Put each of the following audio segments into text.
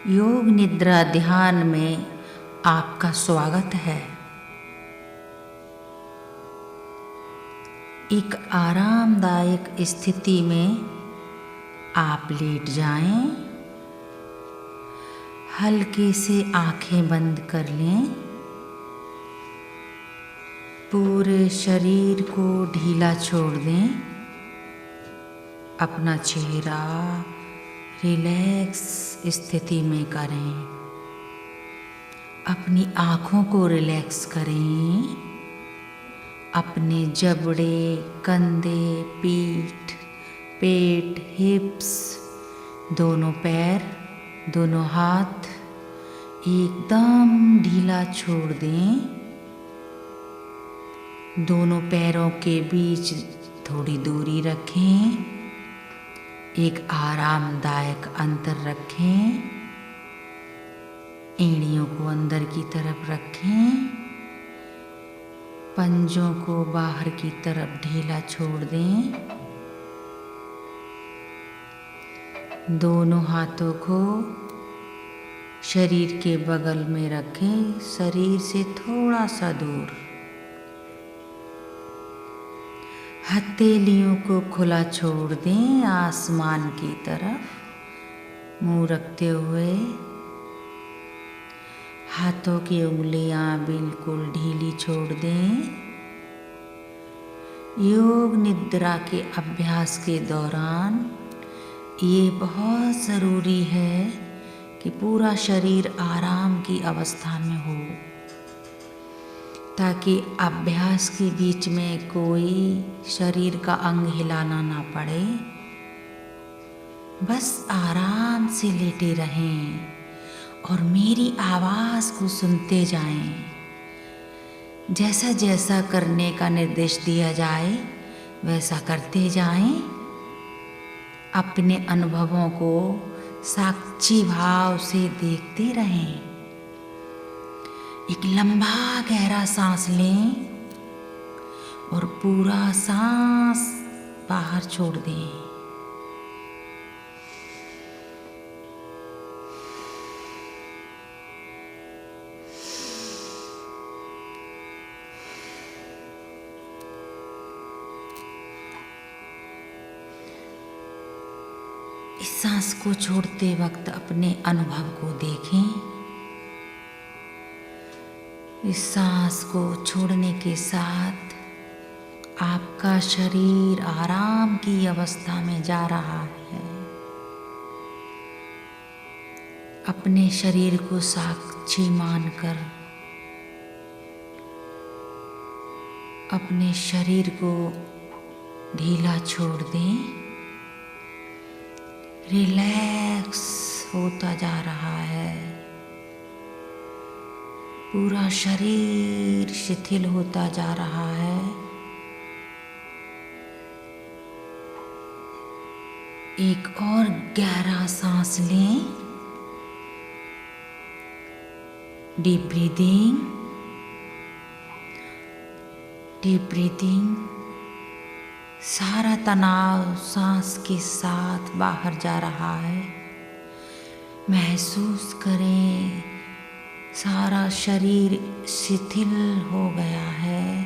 योग निद्रा ध्यान में आपका स्वागत है। एक आरामदायक स्थिति में आप लेट जाएं, हल्के से आंखें बंद कर लें, पूरे शरीर को ढीला छोड़ दें, अपना चेहरा रिलैक्स स्थिति में करें, अपनी आँखों को रिलैक्स करें, अपने जबड़े, कंधे, पीठ, पेट, हिप्स, दोनों पैर, दोनों हाथ एकदम ढीला छोड़ दें। दोनों पैरों के बीच थोड़ी दूरी रखें, एक आरामदायक अंतर रखें, एड़ियों को अंदर की तरफ रखें, पंजों को बाहर की तरफ ढीला छोड़ दें। दोनों हाथों को शरीर के बगल में रखें, शरीर से थोड़ा सा दूर। हथेलियों को खुला छोड़ दें, आसमान की तरफ मुंह रखते हुए। हाथों की उंगलियां बिल्कुल ढीली छोड़ दें। योग निद्रा के अभ्यास के दौरान ये बहुत ज़रूरी है कि पूरा शरीर आराम की अवस्था में हो, ताकि अभ्यास के बीच में कोई शरीर का अंग हिलाना ना पड़े। बस आराम से लेटे रहें और मेरी आवाज़ को सुनते जाएं। जैसा जैसा करने का निर्देश दिया जाए वैसा करते जाएं। अपने अनुभवों को साक्षी भाव से देखते रहें। एक लंबा गहरा सांस लें और पूरा सांस बाहर छोड़ दें। इस सांस को छोड़ते वक्त अपने अनुभव को देखें। इस सांस को छोड़ने के साथ आपका शरीर आराम की अवस्था में जा रहा है। अपने शरीर को साक्षी मानकर अपने शरीर को ढीला छोड़ दें। रिलैक्स होता जा रहा है। पूरा शरीर शिथिल होता जा रहा है। एक और गहरा सांस लें। Deep breathing, deep breathing. सारा तनाव सांस के साथ बाहर जा रहा है। महसूस करें सारा शरीर शिथिल हो गया है।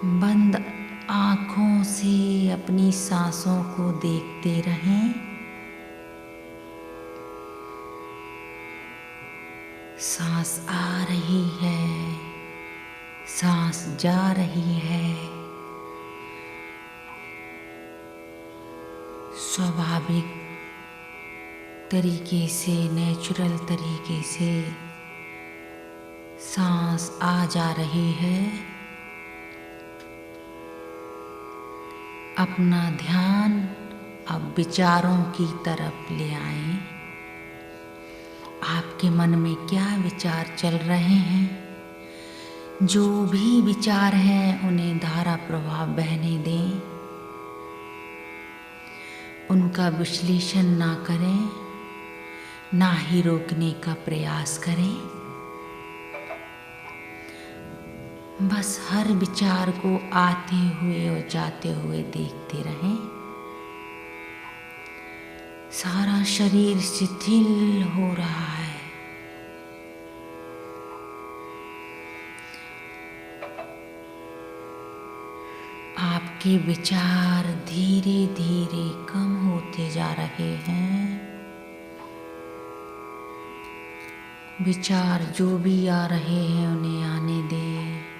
बंद आँखों से अपनी सांसों को देखते रहें। सांस आ रही है, सांस जा रही है। स्वाभाविक तरीके से, नेचुरल तरीके से सांस आ जा रही है। अपना ध्यान अब विचारों की तरफ ले आएं। आपके मन में क्या विचार चल रहे हैं? जो भी विचार हैं उन्हें धारा प्रवाह बहने दें। उनका विश्लेषण ना करें, ना ही रोकने का प्रयास करें। बस हर विचार को आते हुए और जाते हुए देखते रहें। सारा शरीर शिथिल हो रहा है। आपके विचार धीरे धीरे कम होते जा रहे हैं। विचार जो भी आ रहे हैं उन्हें आने दें।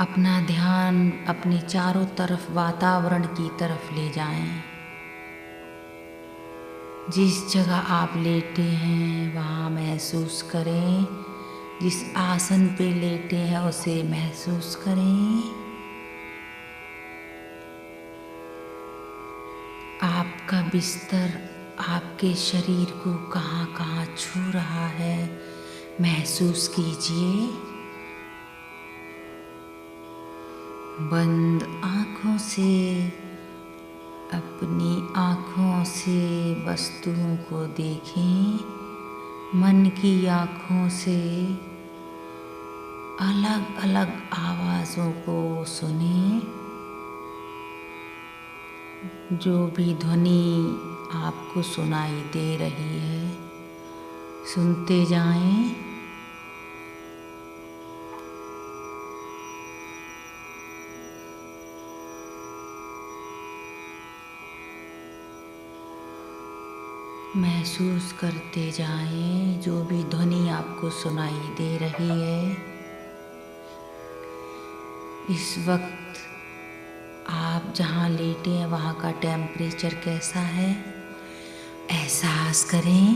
अपना ध्यान अपने चारों तरफ वातावरण की तरफ ले जाएं। जिस जगह आप लेटे हैं वहाँ महसूस करें, जिस आसन पे लेटे हैं उसे महसूस करें। आपका बिस्तर आपके शरीर को कहाँ कहाँ छू रहा है महसूस कीजिए। बंद आँखों से अपनी आँखों से वस्तुओं को देखें। मन की आँखों से अलग अलग आवाज़ों को सुनें। जो भी ध्वनि आपको सुनाई दे रही है सुनते जाएं। महसूस करते जाएं जो भी ध्वनि आपको सुनाई दे रही है। इस वक्त आप जहाँ लेटे हैं वहाँ का टेम्परेचर कैसा है एहसास करें।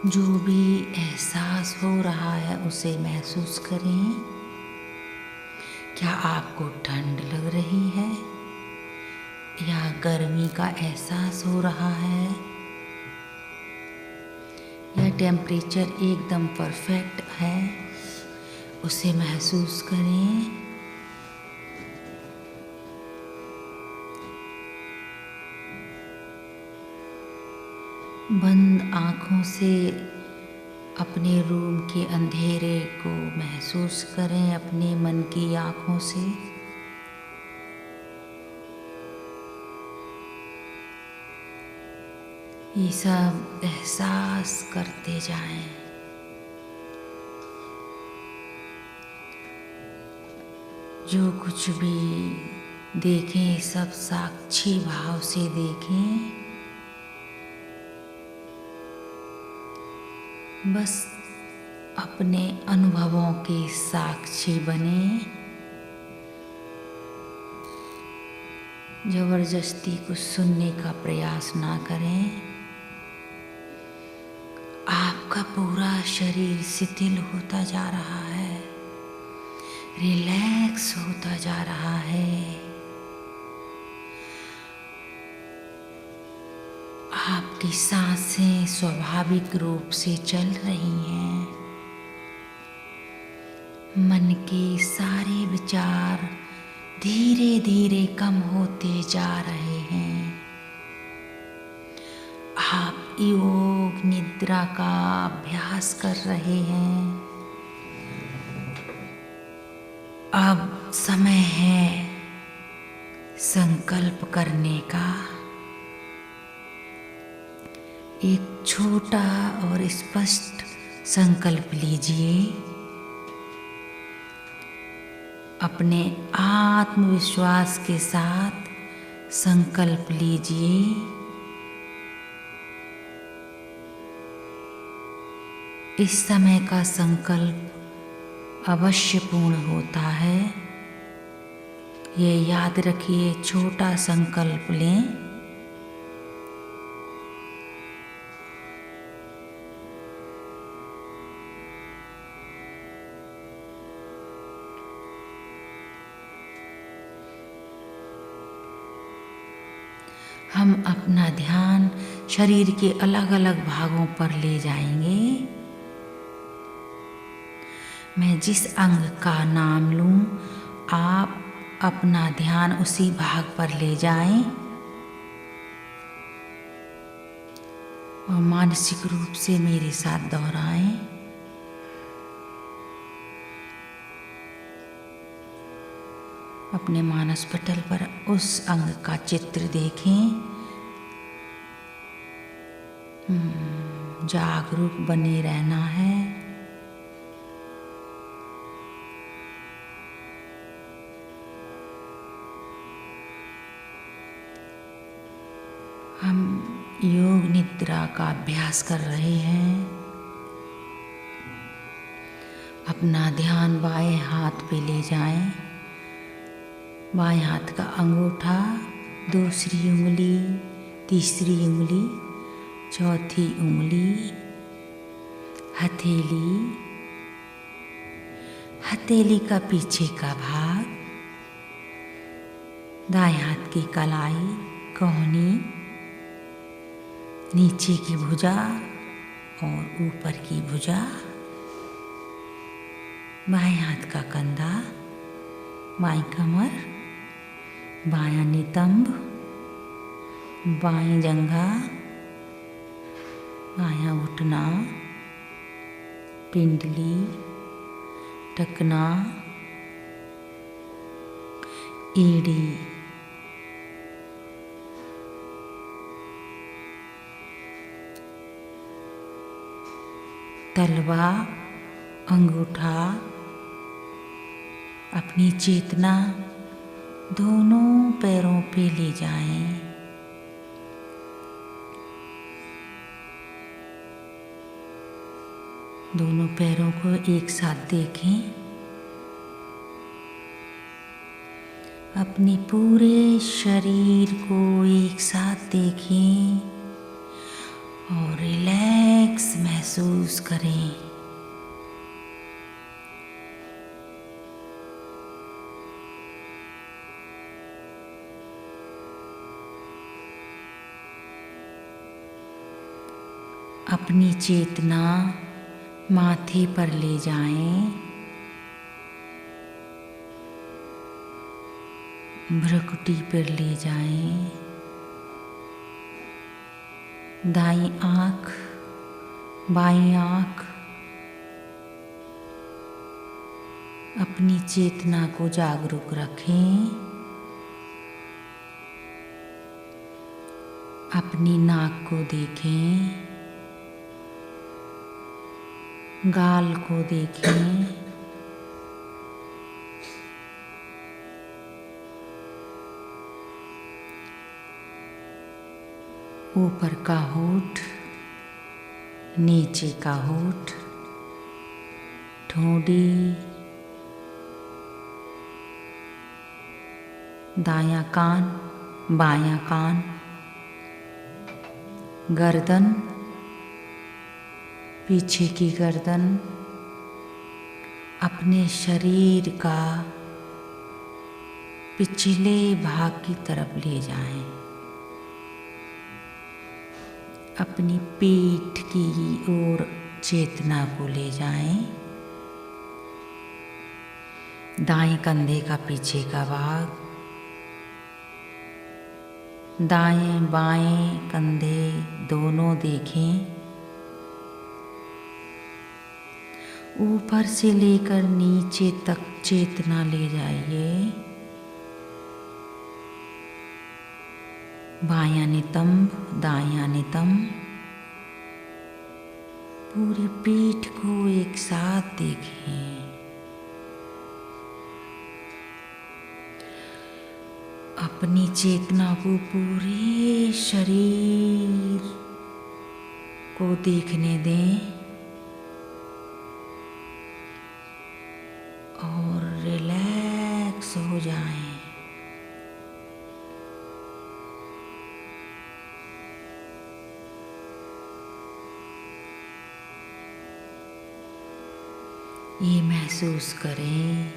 जो भी एहसास हो रहा है उसे महसूस करें। क्या आपको ठंड लग रही है या गर्मी का एहसास हो रहा है या टेम्परेचर एकदम परफेक्ट है उसे महसूस करें। बंद आँखों से अपने रूम के अंधेरे को महसूस करें अपने मन की आँखों से। ये सब एहसास करते जाएं। जो कुछ भी देखें सब साक्षी भाव से देखें। बस अपने अनुभवों के साक्षी बने। जबरदस्ती कुछ सुनने का प्रयास ना करें। आपका पूरा शरीर शिथिल होता जा रहा है, रिलैक्स होता जा रहा है। आपकी सांसें स्वाभाविक रूप से चल रही हैं। मन के सारे विचार धीरे धीरे कम होते जा रहे हैं। आप योग निद्रा का अभ्यास कर रहे हैं। अब समय है संकल्प करने का। एक छोटा और स्पष्ट संकल्प लीजिए। अपने आत्मविश्वास के साथ संकल्प लीजिए। इस समय का संकल्प अवश्य पूर्ण होता है। ये याद रखिए, छोटा संकल्प लें। हम अपना ध्यान शरीर के अलग अलग भागों पर ले जाएंगे। मैं जिस अंग का नाम लूं, आप अपना ध्यान उसी भाग पर ले जाएं और मानसिक रूप से मेरे साथ दोहराएं। अपने मानस पटल पर उस अंग का चित्र देखें। जागरूक बने रहना है। हम योग निद्रा का अभ्यास कर रहे हैं। अपना ध्यान बाएं हाथ पे ले जाएं। बाएं हाथ का अंगूठा, दूसरी उंगली, तीसरी उंगली, चौथी उंगली, हथेली, हथेली का पीछे का भाग, दाएं हाथ की कलाई, कोहनी, नीचे की भुजा और ऊपर की भुजा, बाएं हाथ का कंधा, बाएं कमर, बायां नितंब, बाएं जंघा, बायां घुटना, पिंडली, टखना, एड़ी, तलवा, अंगूठा। अपनी चेतना दोनों पैरों पे ले जाएं। दोनों पैरों को एक साथ देखें। अपने पूरे शरीर को एक साथ देखें और रिलैक्स महसूस करें। अपनी चेतना माथे पर ले जाएं। भ्रुकुटी पर ले जाएं। दाईं आँख, बाईं आँख। अपनी चेतना को जागरूक रखें। अपनी नाक को देखें। गाल को देखें। ऊपर का होठ, नीचे का होठ, ठोड़ी, दायां कान, बायां कान, गर्दन, पीछे की गर्दन। अपने शरीर का पिछले भाग की तरफ ले जाएं। अपनी पीठ की ओर चेतना को ले जाएं। दाएं कंधे का पीछे का भाग, दाएं बाएं कंधे दोनों देखें। ऊपर से लेकर नीचे तक चेतना ले जाइए। बायां नितंब, दायां नितंब। पूरी पीठ को एक साथ देखें। अपनी चेतना को पूरे शरीर को देखने दें और रिलैक्स हो जाएं। ये महसूस करें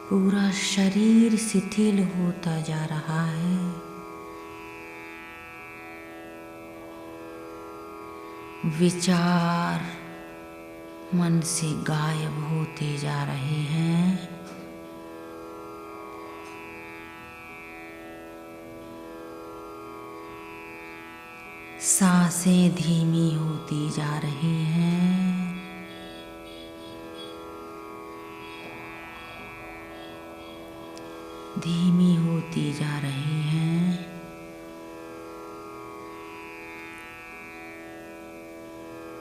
पूरा शरीर शिथिल होता जा रहा है। विचार मन से गायब होते जा रहे हैं। सांसें धीमी होती जा रही हैं। धीमी होती जा रही हैं।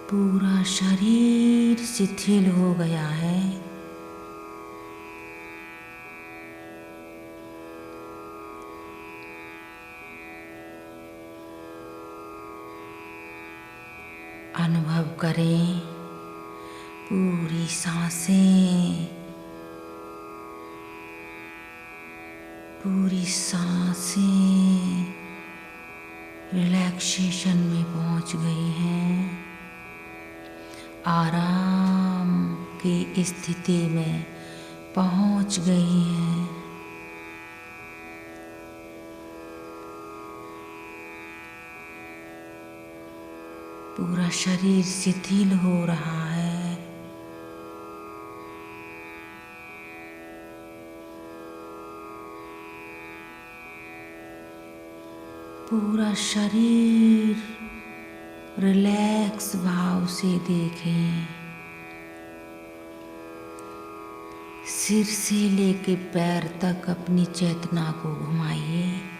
पूरा शरीर शिथिल हो गया है। अनुभव करें पूरी सांसें रिलैक्सेशन में पहुंच गई हैं, आराम की स्थिति में पहुंच गई हैं। पूरा शरीर शिथिल हो रहा है। पूरा शरीर रिलैक्स भाव से देखें। सिर से लेके पैर तक अपनी चेतना को घुमाइए।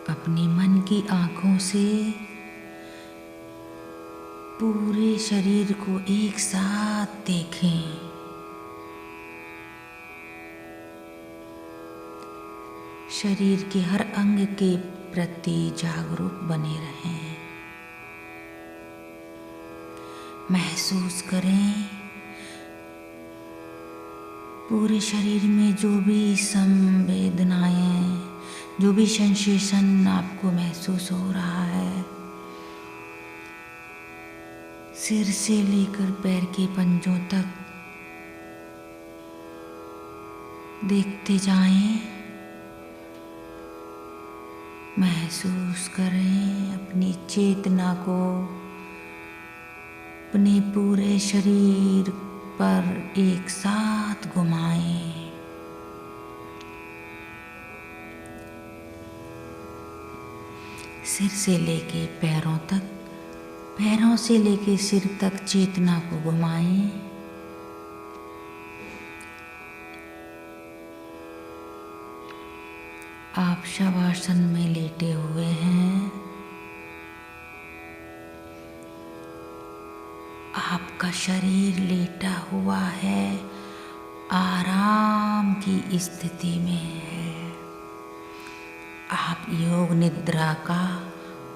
अपनी मन की आँखों से पूरे शरीर को एक साथ देखें। शरीर के हर अंग के प्रति जागरूक बने रहें। महसूस करें पूरे शरीर में जो भी संवेदनाएं, जो भी सेंसेशन आपको महसूस हो रहा है, सिर से लेकर पैर के पंजों तक देखते जाएं। महसूस करें अपनी चेतना को अपने पूरे शरीर पर एक साथ घुमाएं। सिर से लेके पैरों तक, पैरों से लेके सिर तक चेतना को घुमाएं। आप शवासन में लेटे हुए हैं। आपका शरीर लेटा हुआ है, आराम की स्थिति में है। आप योग निद्रा का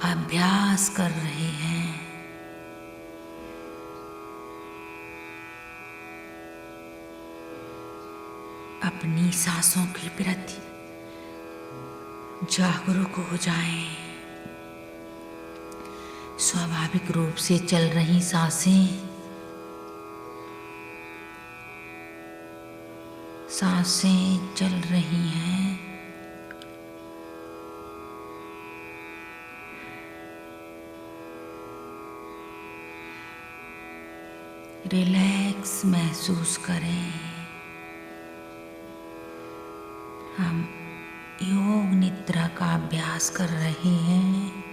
अभ्यास कर रहे हैं। अपनी सांसों के प्रति जागरूक हो जाएं। स्वाभाविक रूप से चल रही सांसें चल रही हैं। रिलैक्स महसूस करें। हम योग निद्रा का अभ्यास कर रहे हैं।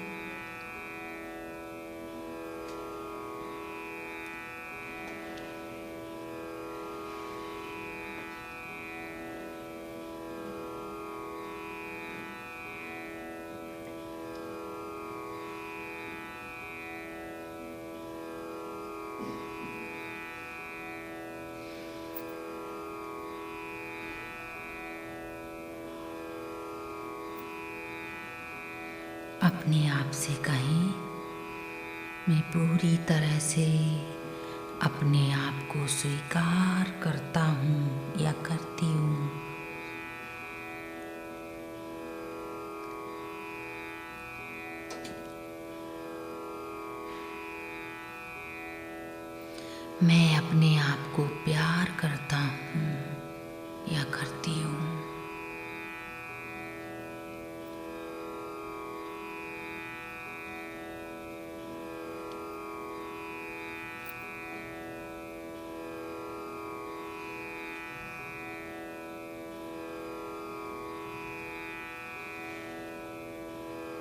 अपने आप से कहें, मैं पूरी तरह से अपने आप को स्वीकार करता हूँ या करती हूँ। मैं अपने आप को प्यार करता हूँ या करती हूँ।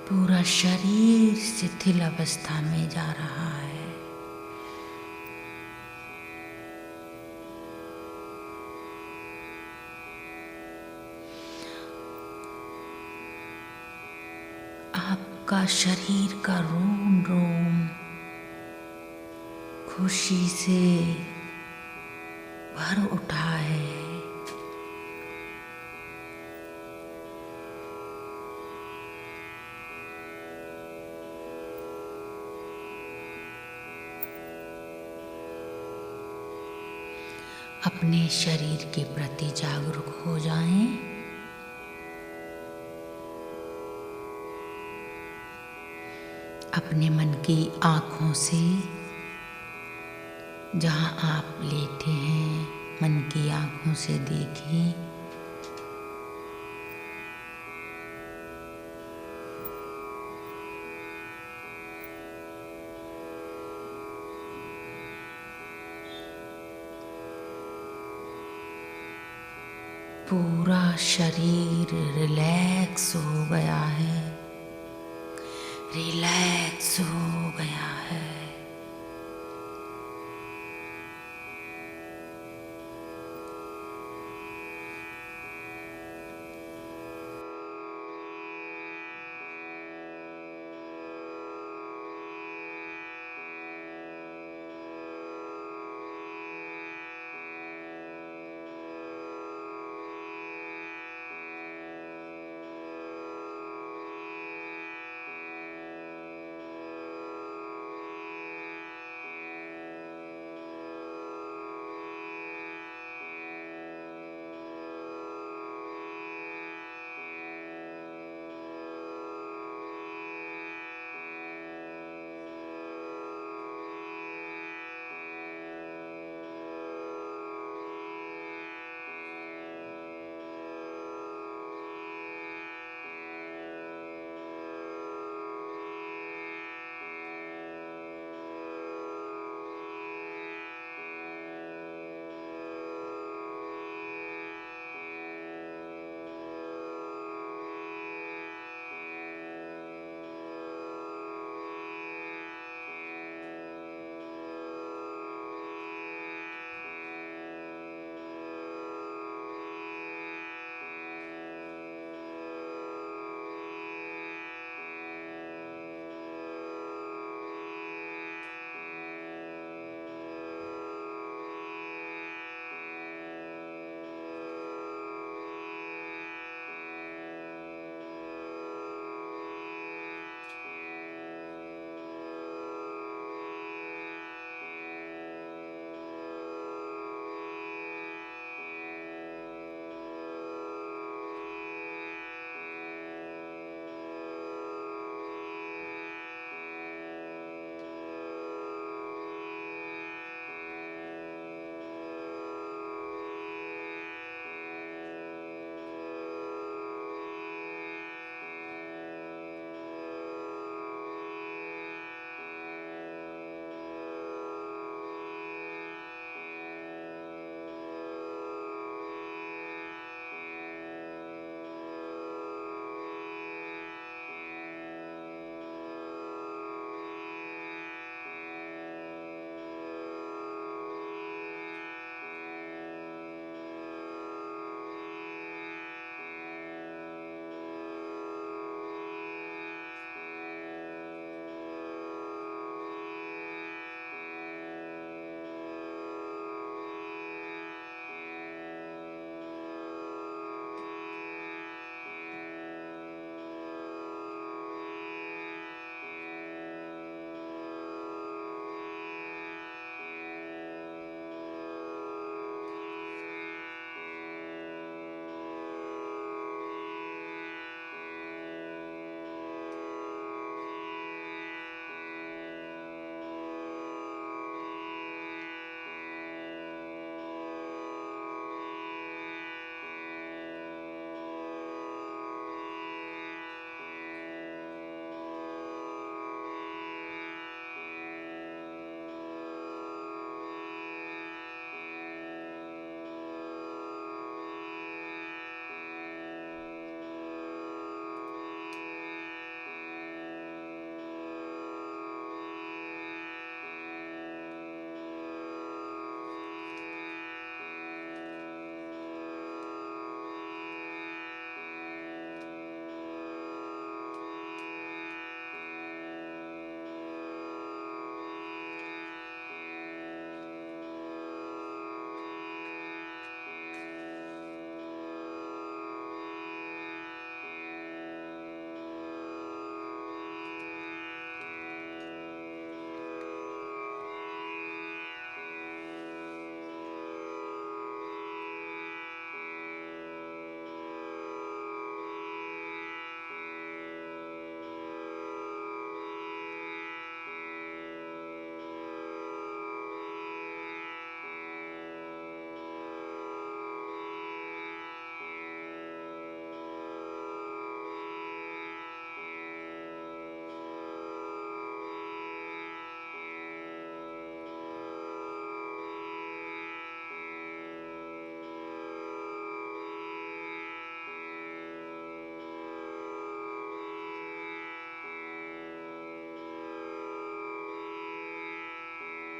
पूरा शरीर शिथिल अवस्था में जा रहा है। आपका शरीर का रोम रोम खुशी से भर उठा है। अपने शरीर के प्रति जागरूक हो जाएं। अपने मन की आँखों से जहाँ आप लेटे हैं, मन की आँखों से देखें। पूरा शरीर रिलैक्स हो गया है, रिलैक्स हो गया है।